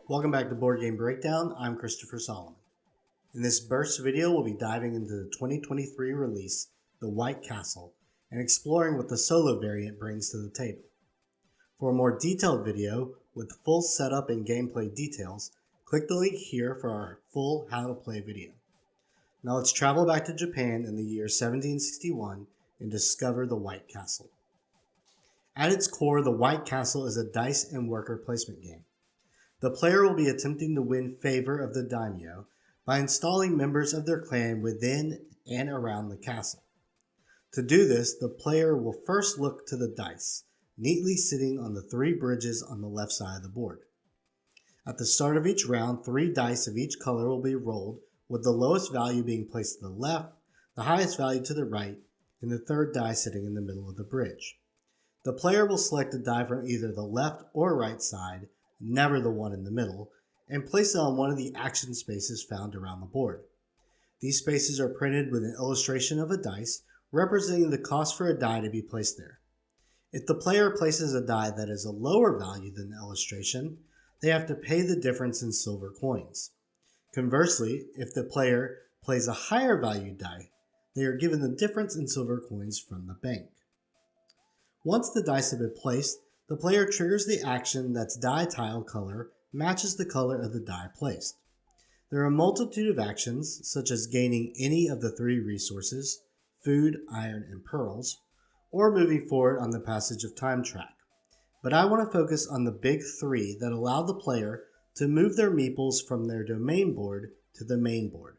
Welcome back to Board Game Breakdown. I'm Christopher Solomon. In this burst video, we'll be diving into the 2023 release, The White Castle, and exploring what the solo variant brings to the table. For a more detailed video with full setup and gameplay details, click the link here for our full how to play video. Now let's travel back to Japan in the year 1761 and discover The White Castle. At its core, The White Castle is a dice and worker placement game. The player will be attempting to win favor of the daimyo by installing members of their clan within and around the castle. To do this, the player will first look to the dice, neatly sitting on the 3 bridges on the left side of the board. At the start of each round, 3 dice of each color will be rolled, with the lowest value being placed to the left, the highest value to the right, and the 3rd die sitting in the middle of the bridge. The player will select a die from either the left or right side, never the one in the middle, and place it on one of the action spaces found around the board. These spaces are printed with an illustration of a dice representing the cost for a die to be placed there. If the player places a die that is a lower value than the illustration, they have to pay the difference in silver coins. Conversely, if the player plays a higher value die, they are given the difference in silver coins from the bank. Once the dice have been placed, the player triggers the action that's die tile color matches the color of the die placed. There are a multitude of actions, such as gaining any of the 3 resources, food, iron, and pearls, or moving forward on the passage of time track. But I want to focus on the big 3 that allow the player to move their meeples from their domain board to the main board.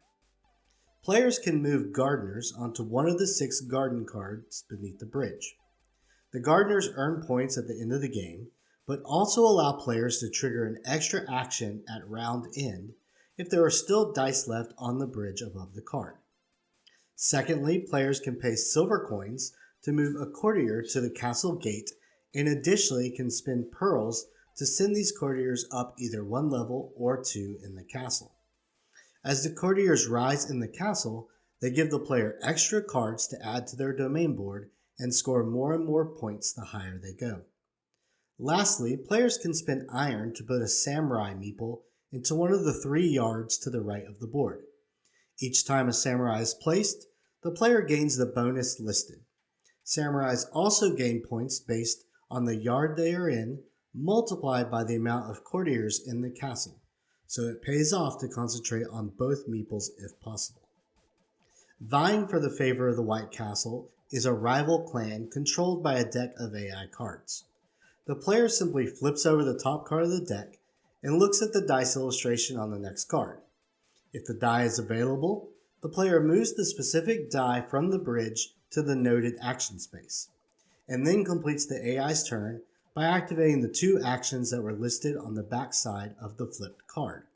Players can move gardeners onto one of the 6 garden cards beneath the bridge. The gardeners earn points at the end of the game, but also allow players to trigger an extra action at round end if there are still dice left on the bridge above the card. Secondly, players can pay silver coins to move a courtier to the castle gate, and additionally can spend pearls to send these courtiers up either 1 level or 2 in the castle. As the courtiers rise in the castle, they give the player extra cards to add to their domain board and score more and more points the higher they go. Lastly, players can spend iron to put a samurai meeple into one of the 3 yards to the right of the board. Each time a samurai is placed, the player gains the bonus listed. Samurais also gain points based on the yard they are in, multiplied by the amount of courtiers in the castle, so it pays off to concentrate on both meeples if possible. Vying for the favor of the White Castle is a rival clan controlled by a deck of AI cards. The player simply flips over the top card of the deck and looks at the dice illustration on the next card. If the die is available, the player moves the specific die from the bridge to the noted action space, and then completes the AI's turn by activating the 2 actions that were listed on the back side of the flipped card.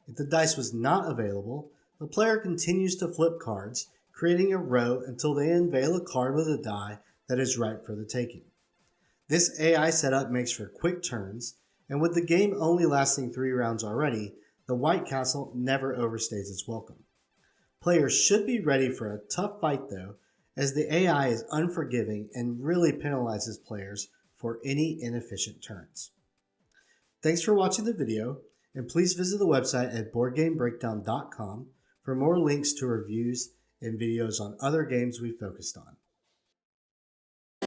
If the dice was not available, the player continues to flip cards, creating a row until they unveil a card with a die that is ripe for the taking. This AI setup makes for quick turns, and with the game only lasting 3 rounds already, the White Castle never overstays its welcome. Players should be ready for a tough fight though, as the AI is unforgiving and really penalizes players for any inefficient turns. Thanks for watching the video, and please visit the website at boardgamebreakdown.com for more links to reviews and videos on other games we focused on.